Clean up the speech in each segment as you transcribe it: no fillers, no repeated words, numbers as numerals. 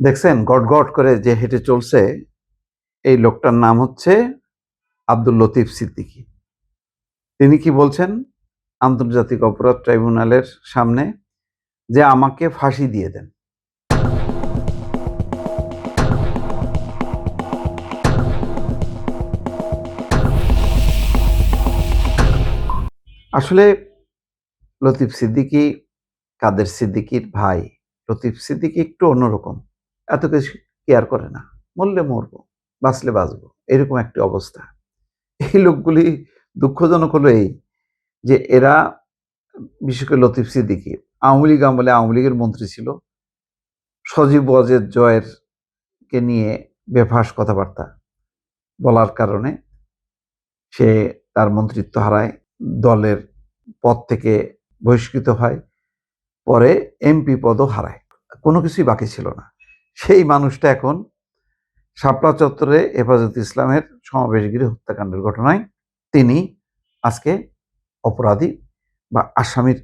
দেখছেন goat goat করে যে হেঁটে চলছে, এই লোকটার নাম হচ্ছে আব্দুল লতিফ সিদ্দিকী। তিনি কি বলছেন আন্তর্জাতিক অপরাধ ট্রাইব্যুনালের সামনে? যে আমাকে ফাঁসি দিয়ে দেন। আসলে লতিফ সিদ্দিকী কাদের সিদ্দিকীর ভাই। লতিফ সিদ্দিকী একটু অন্যরকম। এত কিছু কেয়ার করে না। মরলে মরবো, বাঁচলে বাঁচবো। এরকম একটি অবস্থা। এই লোকগুলি দুঃখজনক হলো এই যে এরা, বিশেষ করে লতিফ সিদ্দিকী আওয়ামী লীগ আমলে আওয়ামী লীগের মন্ত্রী ছিল। সজীব ওয়াজেদ জয়ের কে নিয়ে বেফাঁস কথাবার্তা বলার কারণে সে তার মন্ত্রিত্ব হারায়, দলের পদ থেকে বহিষ্কৃত হয়, পরে এমপি পদও হারায়। কোনো কিছুই বাকি ছিল না। সেই মানুষটা এখন শাপলা চত্বরে হেফাজতে ইসলামের সমাবেশ ঘিরে হত্যাকাণ্ডের ঘটনায় তিনি আজকে অপরাধী বা আসামির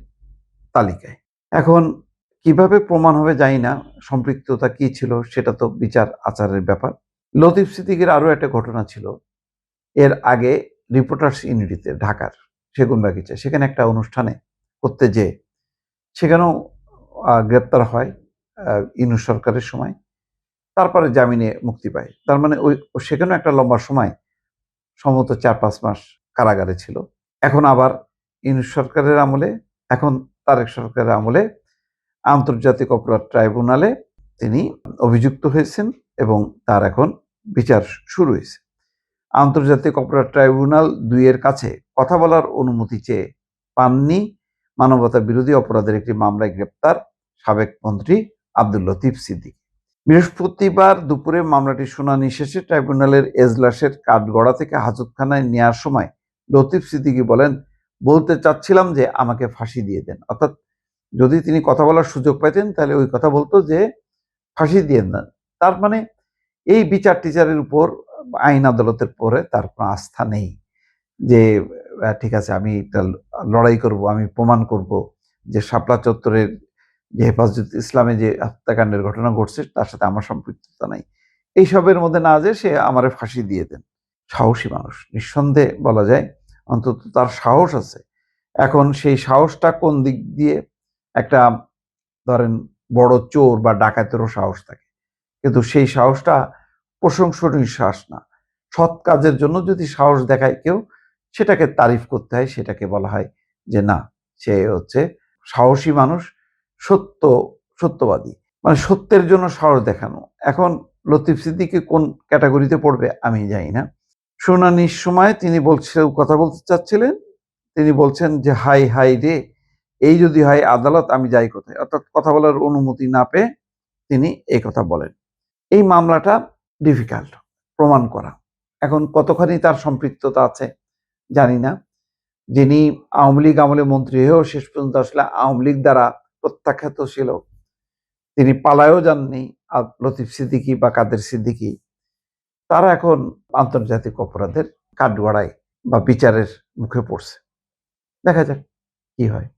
তালিকায়। এখন কিভাবে প্রমাণ হবে জানি না, সম্পৃক্ততা কি ছিল সেটা তো বিচার আচারের ব্যাপার। লতিফ সিদ্দিকীর আরও একটা ঘটনা ছিল। এর আগে রিপোর্টার্স ইউনিটিতে ঢাকার সেগুনবাগিচা, সেখানে একটা অনুষ্ঠানে করতে যেয়ে সেখানেও গ্রেপ্তার হয় ইউনূস সরকারের সময়। তারপরে জামিনে মুক্তি পায়। তার মানে ওই সেখানেও একটা লম্বা সময়, সম্ভবত ৪-৫ মাস কারাগারে ছিল। এখন আবার ইউনূস সরকারের আমলে, এখন তারেক সরকারের আমলে আন্তর্জাতিক অপরাধ ট্রাইব্যুনালে তিনি অভিযুক্ত হয়েছেন এবং তার এখন বিচার শুরু হয়েছে। আন্তর্জাতিক অপরাধ ট্রাইব্যুনাল ২ এর কাছে কথা বলার অনুমতি চেয়ে পাননি মানবতা বিরোধী অপরাধের একটি মামলায় গ্রেপ্তার সাবেক মন্ত্রী আব্দুল লতিফ সিদ্দিকী। বৃহস্পতিবার দুপুরে মামলাটির শুনানি শেষে ট্রাইব্যুনালের এজলাসের কাঠগড়া থেকে হাজতখানায় নেওয়ার সময় লতিফ সিদ্দিকী বলেন, বলতে চাচ্ছিলাম যে আমাকে ফাঁসি দিয়ে দেন। অর্থাৎ যদি তিনি কথা বলার সুযোগ পাইতেন তাহলে ওই কথা বলতো যে ফাঁসি দিয়ে দেন। তার মানে এই বিচার টিচারের উপর, আইন আদালতের পরে তার কোনো আস্থা নেই যে ঠিক আছে আমি এটা লড়াই করব, আমি প্রমাণ করব যে শাপলা চত্বরের যে হেফাজত ইসলামে যে হত্যাকাণ্ডের ঘটনা ঘটছে তার সাথে আমার সম্পৃক্ততা নাই। এইসবের মধ্যে না যে সে আমারে ফাঁসি দিয়ে দেন। সাহসী মানুষ, নিঃসন্দেহে বলা যায় অন্তত তার সাহস আছে। এখন সেই সাহসটা কোন দিক দিয়ে, একটা ধরেন বড় চোর বা ডাকাতেরও সাহস থাকে, কিন্তু সেই সাহসটা প্রশংসনীয় সাহস না। সৎ কাজের জন্য যদি সাহস দেখায় কেউ, সেটাকে তারিফ করতে হয়, সেটাকে বলা হয় যে না, সে হচ্ছে সাহসী মানুষ, সত্যবাদী, মানে সত্যের জন্য সাহস দেখানো। এখন লতিফ সিদ্দিকী কোন ক্যাটাগরিতে পড়বে আমি জানি না। শুনানির সময় তিনি কথা বলতে চাচ্ছিলেন, তিনি বলছেন যে হাই হাই রে, এই যদি হয় আদালত আমি যাই কোথায়। অর্থাৎ কথা বলার অনুমতি না পেয়ে তিনি এই কথা বলেন। এই মামলাটা ডিফিকাল্ট প্রমাণ করা। এখন কতখানি তার সম্পৃক্ততা আছে জানি না। যিনি আওয়ামী লীগ আমলে মন্ত্রী হয়েও শেষ পর্যন্ত আসলে আওয়ামী লীগ দ্বারা প্রত্যাখ্যাত ছিল, তিনি পালায়ও যাননি, লতিফ সিদ্দিকী বা কাদের সিদ্দিকী, তারা এখন আন্তর্জাতিক অপরাধের কাঠগড়ায় বা বিচারের মুখে পড়ছে। দেখা যাক কি হয়।